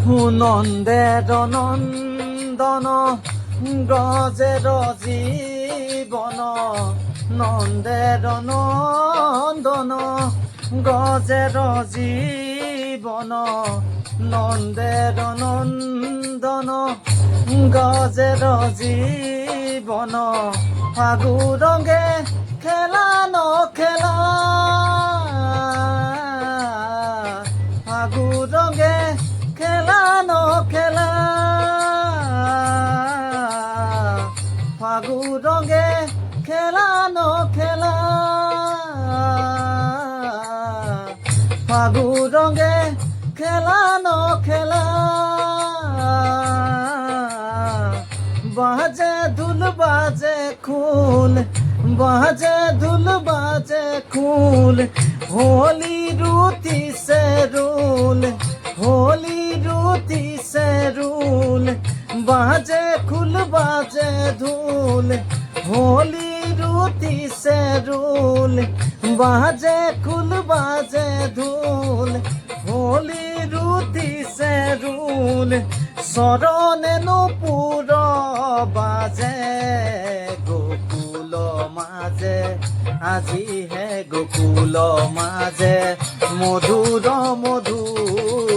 নন্দের নন্দন ব্রজের জীবন নন্দের নন্দন ব্রজের জীবন নন্দের নন্দন ব্রজের জীবন ফাগু রঙে খেলানো খেলা ফাগু রঙে খেলানো খেলা ফাগু রঙে খেলানো খেলা ফাগু রঙে খেলানো খেলা বাজে ধুল বাজে খুল বাজে ধুল বাজে খুল होली रूती से रूल होली रूती से रूल बाजे खुल बाजे धूल होली रूती से रूल बाजे खुल बाजे धूल होली रूती से रूल सरने नुपुर बाजे गोकुल माजे আজি হে গোকুল মাঝে মধুর মধুর